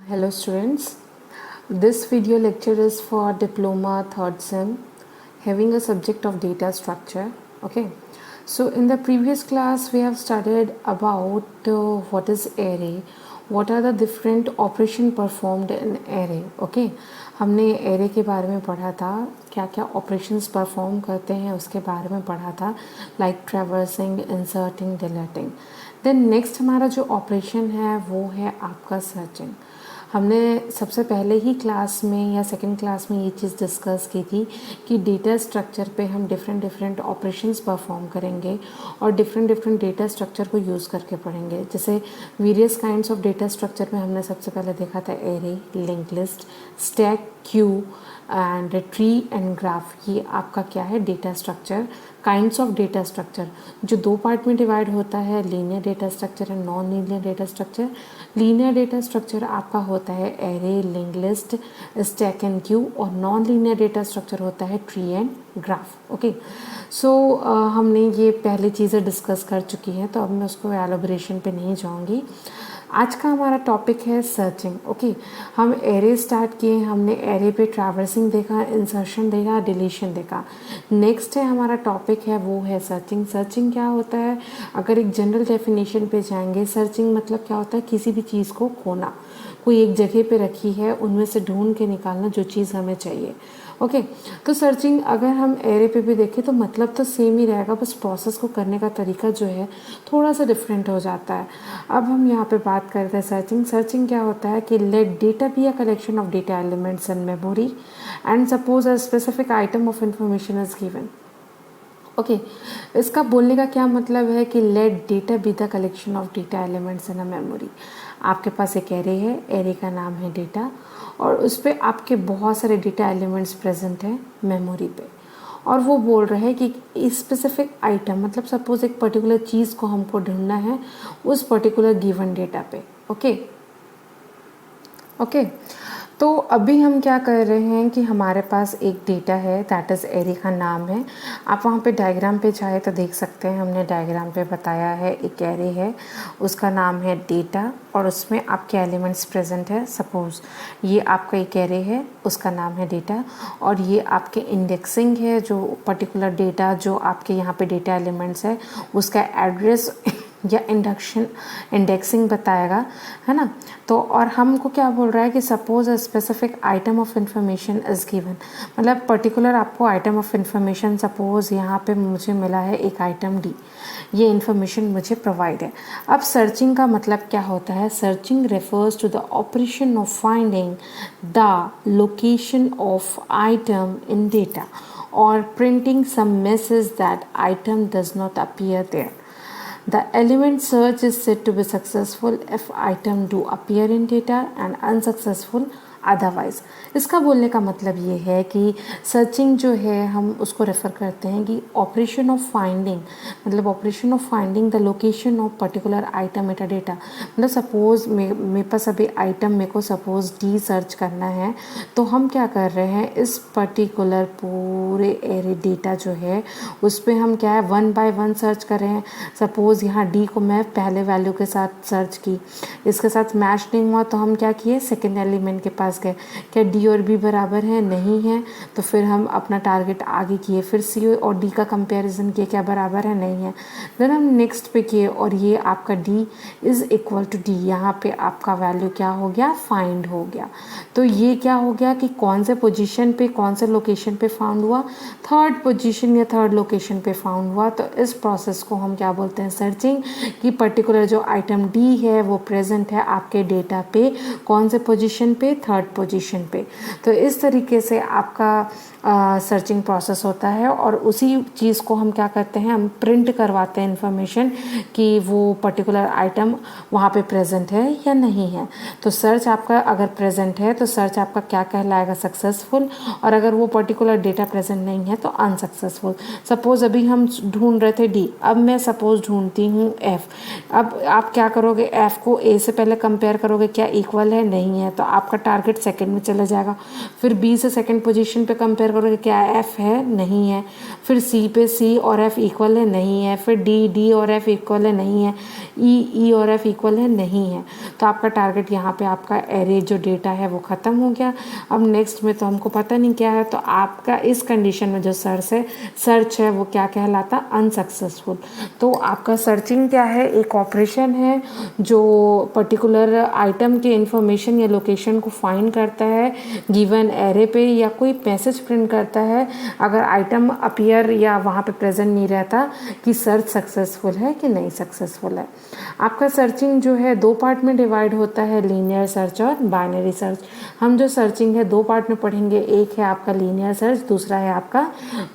Hello students, this video lecture is for diploma 3rd sem having a subject of data structure. Okay, so in the previous class we have studied about what is array, what are the different operation performed in array. Okay, हमने array के बारे में पढ़ा था, क्या क्या operations perform करते हैं उसके बारे में पढ़ा था, like traversing, inserting, deleting. Then next हमारा जो operation है वो है आपका searching. हमने सबसे पहले ही क्लास में या सेकंड क्लास में ये चीज़ डिस्कस की थी कि डेटा स्ट्रक्चर पे हम डिफरेंट ऑपरेशंस परफॉर्म करेंगे और डिफरेंट डेटा स्ट्रक्चर को यूज़ करके पढ़ेंगे. जैसे various kinds of data structure में हमने सबसे पहले देखा था array, link list, stack, Q and tree and graph. ये आपका क्या है data structure, kinds of data structure जो दो पार्ट में डिवाइड होता है, linear data structure and non linear data structure. Linear data structure आपका होता है array, link list, stack and Q, और नॉन लीनियर डेटा स्ट्रक्चर होता है ट्री एंड ग्राफ. ओके, सो हमने ये पहले चीज़ें डिस्कस कर चुकी हैं तो अब मैं उसको एलोबरेशन पे नहीं जाऊंगी. आज का हमारा टॉपिक है सर्चिंग. ओके, हम एरे स्टार्ट किए, हमने एरे पे ट्रैवर्सिंग देखा, इंसर्शन देखा, डिलीशन देखा. नेक्स्ट है हमारा टॉपिक है वो है सर्चिंग. सर्चिंग क्या होता है? अगर एक जनरल डेफिनेशन पे जाएंगे, सर्चिंग मतलब क्या होता है? किसी भी चीज़ को खोना, कोई एक जगह पे रखी है उनमें से ढूंढ के निकालना जो चीज़ हमें चाहिए. ओके, तो सर्चिंग अगर हम एरे पे भी देखें तो मतलब तो सेम ही रहेगा, बस प्रोसेस को करने का तरीका जो है थोड़ा सा डिफरेंट हो जाता है. अब हम यहाँ पे बात करते हैं सर्चिंग. सर्चिंग क्या होता है कि let data be a collection of data elements in memory and suppose a specific item of information is given. Okay, इसका बोलने का क्या मतलब है कि let data be the collection of data elements in a memory. आपके पास एक एरे है, एरे का नाम है डेटा, और उस पर आपके बहुत सारे डेटा एलिमेंट्स प्रेजेंट हैं मेमोरी पे, और वो बोल रहे हैं कि स्पेसिफिक आइटम मतलब सपोज एक पर्टिकुलर चीज़ को हमको ढूंढना है उस पर्टिकुलर गिवन डेटा पे. ओके ओके, तो अभी हम क्या कर रहे हैं कि हमारे पास एक डेटा है, दैट इज़ एरे का नाम है. आप वहाँ पे डायग्राम पे चाहे तो देख सकते हैं, हमने डायग्राम पे बताया है एक एरे है, उसका नाम है डेटा, और उसमें आपके एलिमेंट्स प्रेजेंट है. सपोज ये आपका एक एरे है, उसका नाम है डेटा, और ये आपके इंडेक्सिंग है, जो पर्टिकुलर डेटा जो आपके यहाँ पे डेटा एलिमेंट्स है उसका एड्रेस या इंडेक्सिंग बताएगा, है ना. तो और हमको क्या बोल रहा है कि suppose a specific item of information is given, मतलब पर्टिकुलर आपको आइटम ऑफ इंफॉर्मेशन, सपोज यहाँ पे मुझे मिला है एक आइटम डी, ये इंफॉर्मेशन मुझे प्रोवाइड है. अब सर्चिंग का मतलब क्या होता है? Searching refers to the operation of finding the location of item in data और printing some message that item does not appear there. The element search is said to be successful if item do appear in data and unsuccessful otherwise. इसका बोलने का मतलब ये है कि searching जो है हम उसको रेफ़र करते हैं कि ऑपरेशन ऑफ फाइंडिंग, मतलब operation of finding the location of particular item Meta data. मतलब सपोज मेरे पास अभी आइटम मेरे को सपोज डी सर्च करना है, तो हम क्या कर रहे हैं, इस पर्टिकुलर पूरे एरे डेटा जो है उस पर हम क्या है 1 बाय 1 सर्च कर रहे हैं. सपोज यहाँ डी को मैं पहले वैल्यू के साथ सर्च की, इसके साथ मैच नहीं हुआ तो हम क्या किए, सेकेंड एलिमेंट के पास गए, क्या डी और बी बराबर है, नहीं है, तो फिर हम अपना टारगेट आगे किए, फिर सी और डी का कंपैरिजन किए, क्या बराबर है, नहीं है, देन हम नेक्स्ट पे किए और ये आपका D is equal to D, यहाँ पे आपका वैल्यू क्या हो गया, फाइंड हो गया. तो ये क्या हो गया कि कौन से पोजीशन पे, कौन से लोकेशन पे फाउंड हुआ, थर्ड पोजीशन या थर्ड लोकेशन पे फाउंड हुआ. तो इस प्रोसेस को हम क्या बोलते हैं, सर्चिंग. कि पर्टिकुलर जो आइटम डी है वो प्रेजेंट है आपके डेटा पे, कौन से पोजीशन पे, थर्ड पोजीशन पे. तो इस तरीके से आपका सर्चिंग प्रोसेस होता है, और उसी चीज़ को हम क्या करते हैं, हम प्रिंट करवाते हैं इन्फॉर्मेशन कि वो पर्टिकुलर आइटम वहाँ पे प्रेजेंट है या नहीं है. तो सर्च आपका अगर प्रेजेंट है तो सर्च आपका क्या कहलाएगा, सक्सेसफुल, और अगर वो पर्टिकुलर डेटा प्रेजेंट नहीं है तो अनसक्सेसफुल. सपोज अभी हम ढूंढ रहे थे डी, अब मैं सपोज ढूंढती हूँ एफ. अब आप क्या करोगे, एफ को ए से पहले कंपेयर करोगे, क्या इक्वल है, नहीं है, तो आपका टारगेट टारगेट सेकंड में चला जाएगा। फिर बी से सेकंड पोजीशन पे कंपेयर करोगे, क्या एफ है, नहीं है। फिर सी पे सी और एफ इक्वल है, नहीं है। फिर डी और एफ इक्वल है, नहीं है। ई और एफ इक्वल है, नहीं है। तो आपका टारगेट यहाँ पे आपका एरे जो डेटा है वो ख़त्म हो गया। अब नेक्स्ट में तो हमको पता नहीं क्या है, तो आपका इस कंडीशन में जो सर्च है वो क्या कहलाता, अनसक्सेसफुल। तो आपका सर्चिंग क्या है, एक ऑपरेशन है जो पर्टिकुलर आइटम के इंफॉर्मेशन या लोकेशन को फाइंड करता है गिवन एरे पे, या कोई मैसेज प्रिंट करता है अगर आइटम अपीयर या वहाँ पे प्रेजेंट नहीं रहता कि सर्च सक्सेसफुल है कि नहीं सक्सेसफुल है। आपका सर्चिंग जो है दो पार्ट में डिवाइड होता है, लीनियर सर्च और बाइनरी सर्च। हम जो सर्चिंग है दो पार्ट में पढ़ेंगे, एक है आपका लीनियर सर्च, दूसरा है आपका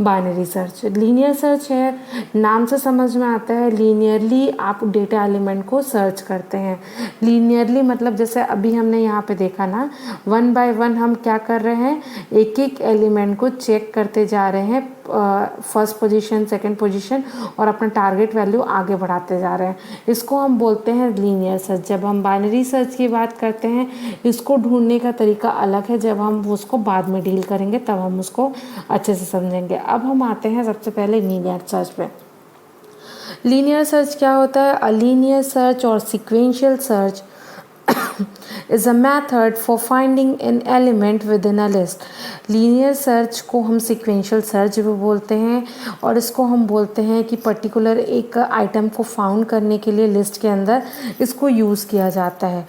बाइनरी सर्च। लीनियर सर्च है, नाम से समझ में आता है, लीनियरली आप डेटा एलिमेंट को सर्च करते हैं। लीनियरली मतलब जैसे अभी हमने यहाँ पे देखा ना, वन बाय वन हम क्या कर रहे हैं, एक एक एलिमेंट को चेक करते जा रहे हैं, फर्स्ट पोजीशन, सेकंड पोजीशन, और अपना टारगेट वैल्यू आगे बढ़ाते जा रहे हैं। इसको हम बोलते हैं लीनियर सर्च। जब हम बाइनरी सर्च की बात करते हैं, इसको ढूंढने का तरीका अलग है, जब हम उसको बाद में डील करेंगे तब हम उसको अच्छे से समझेंगे। अब हम आते हैं सबसे पहले लीनियर सर्च पे। लीनियर सर्च क्या होता है? अ लीनियर सर्च और sequential search is a method for finding an element within a list। Linear search को हम सीक्वेंशियल सर्च भी बोलते हैं, और इसको हम बोलते हैं कि पर्टिकुलर एक आइटम को फाउंड करने के लिए लिस्ट के अंदर इसको यूज़ किया जाता है।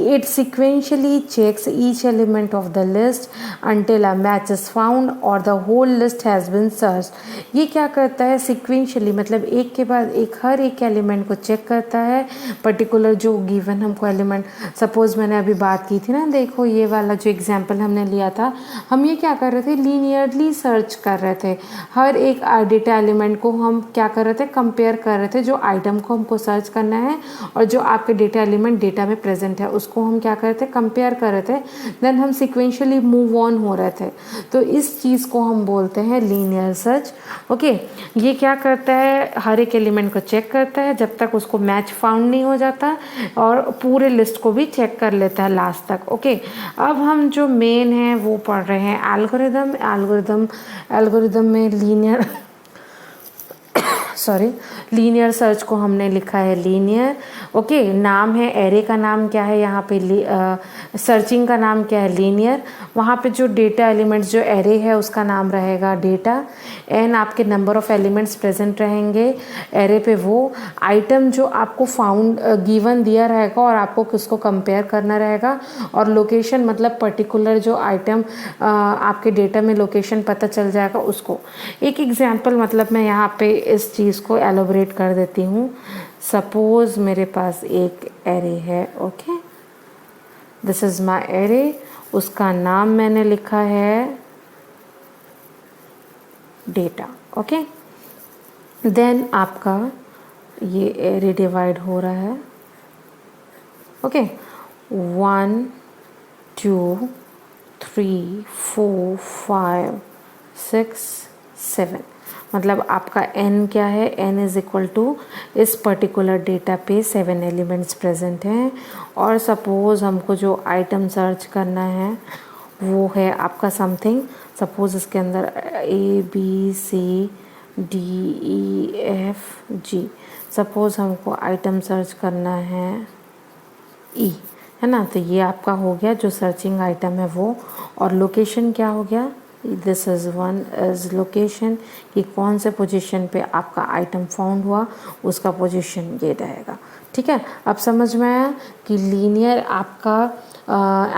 It sequentially checks each element of the list until a match is found or the whole list has been searched। ये क्या करता है? सीक्वेंशियली मतलब एक के बाद एक हर एक एलिमेंट को चेक करता है, पर्टिकुलर जो गिवन हमको एलिमेंट, सपोज मैंने अभी बात की थी ना, देखो ये वाला जो एग्जांपल हमने लिया था, हम ये क्या कर रहे थे, लीनियरली सर्च कर रहे थे। हर एक डेटा एलिमेंट को हम क्या कर रहे थे, कंपेयर कर रहे थे। जो आइटम को हमको सर्च करना है और जो आपके डेटा एलिमेंट डेटा में प्रेजेंट है उसको हम क्या कर रहे थे, कंपेयर कर रहे थे। देन हम सिक्वेंशियली मूव ऑन हो रहे थे। तो इस चीज़ को हम बोलते हैं लीनियर सर्च। ओके, ये क्या करता है, हर एक एलिमेंट को चेक करता है जब तक उसको मैच फाउंड नहीं हो जाता, और पूरे लिस्ट को भी चेक कर लेता है लास्ट तक। ओके, अब हम जो मेन है वो पढ़ रहे हैं एल्गोरिदम में लीनियर सर्च को हमने लिखा है लीनियर। ओके, नाम है, एरे का नाम क्या है यहाँ पे, सर्चिंग का नाम क्या है, लीनियर। वहाँ पे जो डेटा एलिमेंट्स जो एरे है उसका नाम रहेगा डेटा। एन आपके नंबर ऑफ एलिमेंट्स प्रेजेंट रहेंगे एरे पे। वो आइटम जो आपको फाउंड गिवन दिया रहेगा और आपको किसको कंपेयर करना रहेगा, और लोकेशन मतलब पर्टिकुलर जो आइटम आपके डेटा में लोकेशन पता चल जाएगा उसको। एक एग्जांपल मतलब मैं यहाँ पे इस चीज़ को एलोबरेट कर देती हूँ। सपोज मेरे पास एक एरे है, okay, this is my array, उसका नाम मैंने लिखा है डेटा। ओके, देन आपका ये एरे डिवाइड हो रहा है। ओके, 1 2 3 4 5 6 7, मतलब आपका n क्या है, n इज़ इक्वल टू इस पर्टिकुलर डेटा पे 7 एलिमेंट्स प्रेजेंट हैं। और सपोज़ हमको जो आइटम सर्च करना है वो है आपका समथिंग, सपोज़ इसके अंदर ABCDEFG, सपोज़ हमको आइटम सर्च करना है E, है ना। तो ये आपका हो गया जो सर्चिंग आइटम है वो। और लोकेशन क्या हो गया, this is one is location, कि कौन से पोजीशन पे आपका आइटम फाउंड हुआ उसका पोजीशन ये रहेगा। ठीक है, अब समझ में आया कि लीनियर आपका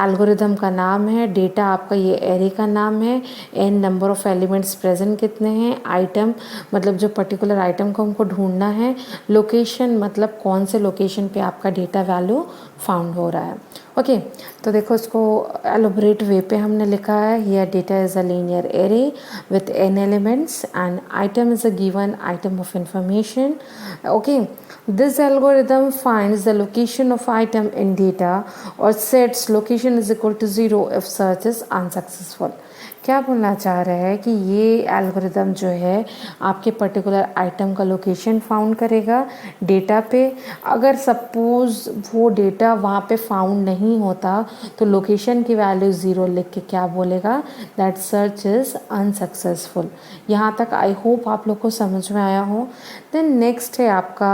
एल्गोरिदम का नाम है, डेटा आपका ये एरे का नाम है, N number of elements present कितने हैं, आइटम मतलब जो पर्टिकुलर आइटम को हमको ढूंढना है, लोकेशन मतलब कौन से लोकेशन पे आपका डेटा वैल्यू फाउंड हो रहा है। ओके, तो देखो इसको एलोबरेट वे पे हमने लिखा है, here data is a linear array with n elements and item is a given item of information. Okay, this algorithm finds the location of item in data or sets location is equal to 0 if search is unsuccessful। क्या बोलना चाह रहा है कि ये algorithm जो है आपके पर्टिकुलर आइटम का लोकेशन फाउंड करेगा डेटा पे। अगर सपोज़ वो डेटा वहाँ पे फाउंड नहीं होता तो लोकेशन की वैल्यू 0 लिख के क्या बोलेगा, दैट सर्च इज़ अनसक्सेसफुल। यहाँ तक आई होप आप लोग को समझ में आया हो। देन नेक्स्ट है आपका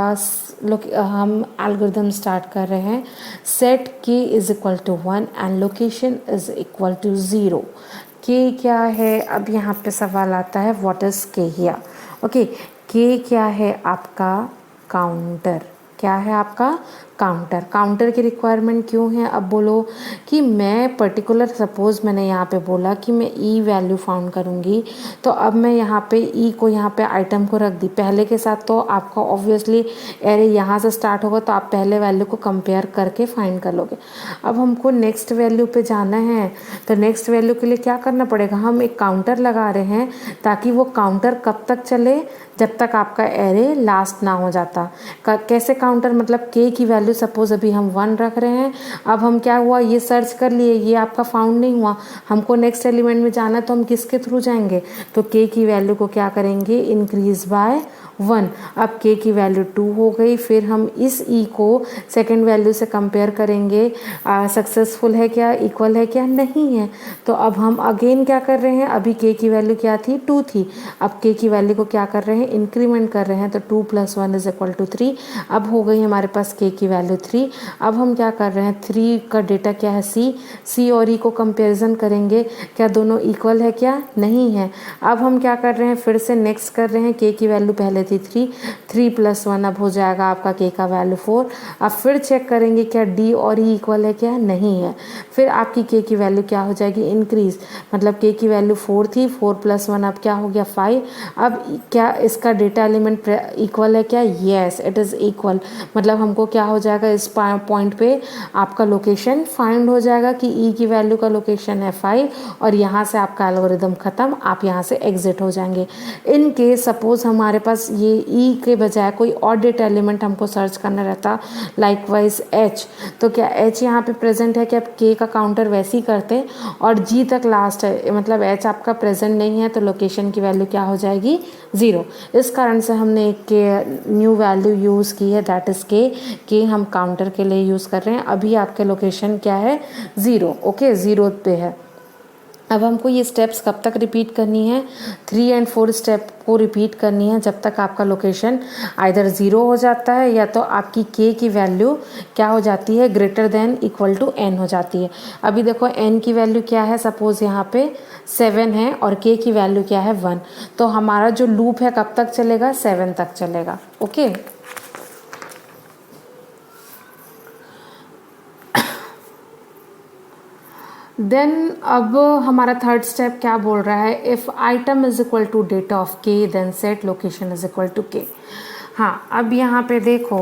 हम एल्गोरिदम स्टार्ट कर रहे हैं। Set k is equal to 1 and location is equal to 0। k क्या है, अब यहाँ पे सवाल आता है what is k here. Okay, k क्या है आपका काउंटर, क्या है आपका काउंटर। काउंटर की रिक्वायरमेंट क्यों है, अब बोलो कि मैं पर्टिकुलर सपोज़ मैंने यहाँ पे बोला कि मैं ई वैल्यू फाउंड करूँगी, तो अब मैं यहाँ पे ई को यहाँ पे आइटम को रख दी पहले के साथ, तो आपका ऑब्वियसली एरे यहाँ से स्टार्ट होगा, तो आप पहले वैल्यू को कंपेयर करके फाइंड कर लोगे। अब हमको नेक्स्ट वैल्यू पे जाना है, तो नेक्स्ट वैल्यू के लिए क्या करना पड़ेगा, हम एक काउंटर लगा रहे हैं ताकि वो काउंटर कब तक चले, जब तक आपका एरे लास्ट ना हो जाता। कैसे काउंटर, मतलब k की वैल्यू सपोज अभी हम 1 रख रहे हैं, अब हम क्या हुआ ये सर्च कर लिए, ये आपका फाउंड नहीं हुआ, हमको नेक्स्ट एलिमेंट में जाना, तो हम किसके थ्रू जाएंगे, तो k की वैल्यू को क्या करेंगे, इंक्रीज बाय 1। अब k की वैल्यू 2 हो गई, फिर हम इस e को सेकंड वैल्यू से कंपेयर करेंगे, सक्सेसफुल है क्या, इक्वल है क्या, नहीं है। तो अब हम अगेन क्या कर रहे हैं, अभी k की वैल्यू क्या थी, 2 थी, अब k की वैल्यू को क्या कर रहे हैं, इंक्रीमेंट कर रहे हैं, तो 2 + 1 इज इक्वल टू 3। अब हो गई हमारे पास k की वैल्यू 3। अब हम क्या कर रहे हैं, 3 का डेटा क्या है, c और e को कंपेरिजन करेंगे, क्या दोनों इक्वल है क्या, नहीं है। अब हम क्या कर रहे हैं, फिर से नेक्स्ट कर रहे हैं, k की वैल्यू पहले थी 3 + 1 अब हो जाएगा आपका k का वैल्यू 4। अब फिर चेक करेंगे क्या d और e इक्वल है क्या, नहीं है। फिर आपकी k की वैल्यू क्या हो जाएगी, इंक्रीज, मतलब k की वैल्यू 4 थी, 4 + 1 अब क्या हो गया 5। अब क्या इसका डेटा एलिमेंट इक्वल है क्या, येस इट इज़ इक्वल, मतलब हमको क्या हो जाएगा, इस पॉइंट पे आपका लोकेशन फाइंड हो जाएगा कि e की वैल्यू का लोकेशन है 5, और यहाँ से आपका एल्गोरिदम ख़त्म, आप यहाँ से एग्जिट हो जाएंगे। इन केस सपोज हमारे पास ये ई के बजाय कोई और डेटा एलिमेंट हमको सर्च करना रहता, लाइकवाइज एच, तो क्या एच यहाँ पे प्रेजेंट है क्या, के का काउंटर वैसे ही करते, और जी तक लास्ट है, मतलब एच आपका प्रेजेंट नहीं है, तो लोकेशन की वैल्यू क्या हो जाएगी, 0। इस कारण से हमने एक न्यू वैल्यू यूज़ की है, दैट इज़ के हम काउंटर के लिए यूज़ कर रहे हैं। अभी आपके लोकेशन क्या है, 0, ओके 0 पे है। अब हमको ये स्टेप्स कब तक रिपीट करनी है, 3 और 4 स्टेप को रिपीट करनी है, जब तक आपका लोकेशन आइदर 0 हो जाता है या तो आपकी k की वैल्यू क्या हो जाती है, greater than equal to n हो जाती है। अभी देखो n की वैल्यू क्या है, सपोज़ यहाँ पे 7 है और k की वैल्यू क्या है 1, तो हमारा जो लूप है कब तक चलेगा, 7 तक चलेगा, ओके। देन अब हमारा थर्ड स्टेप क्या बोल रहा है, if item is equal to data of K then set location is equal to K. हाँ, अब यहाँ पे देखो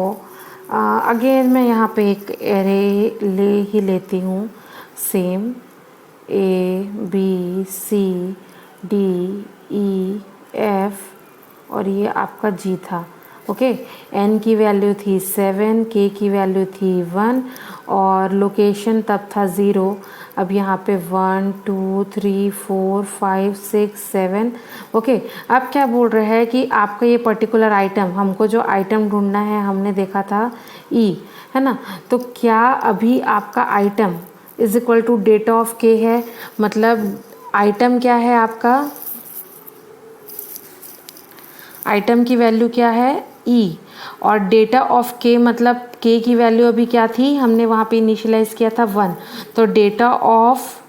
अगेन मैं यहाँ पे एक एरे लेती हूँ, same A B C D E F और ये आपका G था, ओके। n की वैल्यू थी 7, k की वैल्यू थी 1 और लोकेशन तब था 0। अब यहाँ पे 1 2 3 4 5 6 7, ओके। अब क्या बोल रहे हैं कि आपका ये पर्टिकुलर आइटम, हमको जो आइटम ढूंढना है, हमने देखा था E, है ना, तो क्या अभी आपका item is equal to data of K है, मतलब आइटम क्या है आपका, आइटम की वैल्यू क्या है E, और डेटा ऑफ के मतलब के की वैल्यू अभी क्या थी, हमने वहाँ पे इनिशियलाइज किया था 1, तो डेटा ऑफ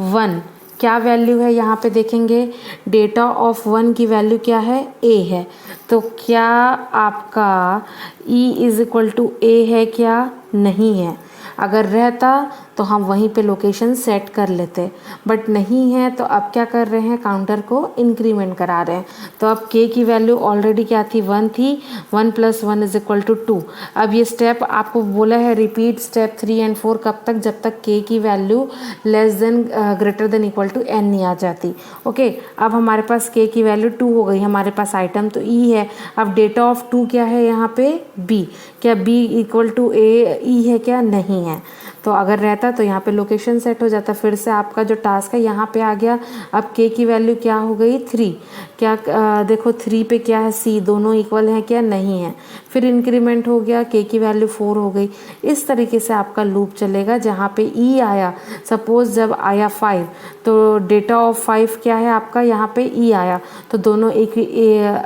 1 क्या वैल्यू है, यहाँ पे देखेंगे डेटा ऑफ 1 की वैल्यू क्या है, A है, तो क्या आपका E is equal to A है क्या, नहीं है। अगर रहता तो हम वहीं पे लोकेशन सेट कर लेते, बट नहीं है, तो अब क्या कर रहे हैं, काउंटर को इंक्रीमेंट करा रहे हैं। तो अब k की वैल्यू ऑलरेडी क्या थी, 1 थी, 1 + 1 इज इक्वल टू 2। अब ये स्टेप आपको बोला है रिपीट स्टेप 3 और 4 कब तक, जब तक k की value less than greater than equal to n नहीं आ जाती, ओके। अब हमारे पास k की वैल्यू 2 हो गई, हमारे पास आइटम तो e है, अब डेटा ऑफ 2 क्या है यहाँ पे, b, क्या b equal to a e है क्या, नहीं है। तो अगर रहता तो यहाँ पे लोकेशन सेट हो जाता, फिर से आपका जो टास्क है यहाँ पे आ गया। अब k की वैल्यू क्या हो गई 3, क्या देखो 3 पे क्या है c, दोनों इक्वल हैं क्या, नहीं है, फिर इंक्रीमेंट हो गया, k की वैल्यू 4 हो गई। इस तरीके से आपका लूप चलेगा जहाँ पे e आया, सपोज जब आया 5 तो डेटा ऑफ 5 क्या है आपका, यहाँ पे e आया तो दोनों एक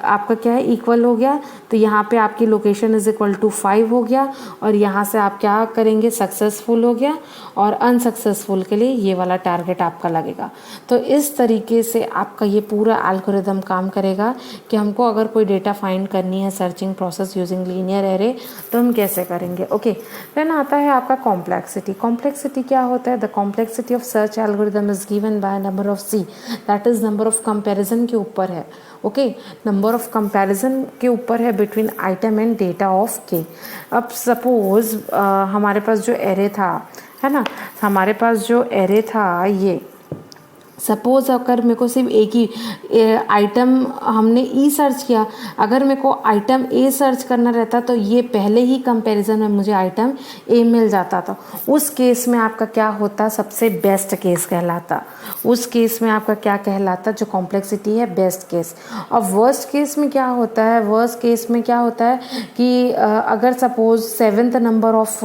आपका क्या है इक्वल हो गया, तो यहाँ पे आपकी लोकेशन इज इक्वल टू 5 हो गया, और यहाँ से आप क्या करेंगे सक्सेसफुल हो गया, और अनसक्सेसफुल के लिए ये वाला टारगेट आपका लगेगा। तो इस तरीके से आपका ये पूरा एल्गोरिदम काम करेगा कि हमको अगर कोई डेटा फाइंड करनी है searching process using linear array तो हम कैसे करेंगे। ओके, देन आता है आपका कॉम्प्लेक्सिटी। कॉम्प्लेक्सिटी क्या होता है, the complexity of search algorithm is given by number of C, that is number of comparison के ऊपर है। ओके, नंबर ऑफ कंपैरिजन के ऊपर है between item and data of के। अब सपोज हमारे पास जो एरे था, है ना, हमारे पास जो एरे था ये, सपोज अगर मेरे को सिर्फ एक ही आइटम हमने ई सर्च किया, अगर मेरे को आइटम ए सर्च करना रहता तो ये पहले ही कंपैरिजन में मुझे आइटम ए मिल जाता था। उस केस में आपका क्या होता, सबसे बेस्ट केस कहलाता। उस केस में आपका क्या कहलाता, जो कॉम्प्लेक्सिटी है बेस्ट केस। और वर्स्ट केस में क्या होता है, वर्स्ट केस में क्या होता है कि अगर suppose 7th number of,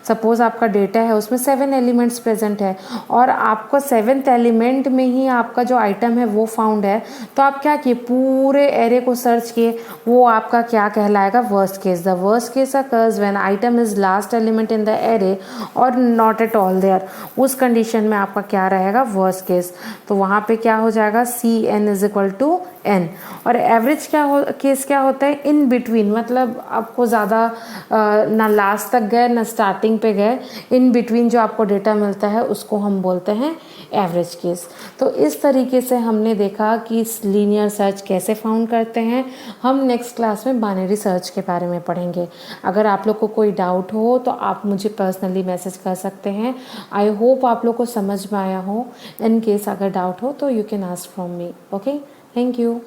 suppose आपका डेटा है उसमें 7 एलिमेंट्स प्रेजेंट है और आपको 7th एलिमेंट में ही आपका जो आइटम है वो फाउंड है, तो आप क्या किए, पूरे एरे को सर्च किए, वो आपका क्या कहलाएगा, worst case. The worst case occurs when item is last element in the array और नॉट एट ऑल देयर। उस कंडीशन में आपका क्या रहेगा, वर्स्ट केस। तो वहाँ पे क्या हो जाएगा, C N is equal to N. और एवरेज केस क्या होता है, इन बिटवीन, मतलब आपको ज़्यादा ना लास्ट तक गए ना स्टार्टिंग पे गए, इन बिटवीन जो आपको डेटा मिलता है उसको हम बोलते हैं एवरेज केस। तो इस तरीके से हमने देखा कि लीनियर सर्च कैसे फाउंड करते हैं। हम नेक्स्ट क्लास में बाइनरी सर्च के बारे में पढ़ेंगे। अगर आप लोग को कोई डाउट हो तो आप मुझे पर्सनली मैसेज कर सकते हैं। आई होप आप लोग को समझ में आया हो। इन केस अगर डाउट हो तो you can ask from me. Okay, thank you.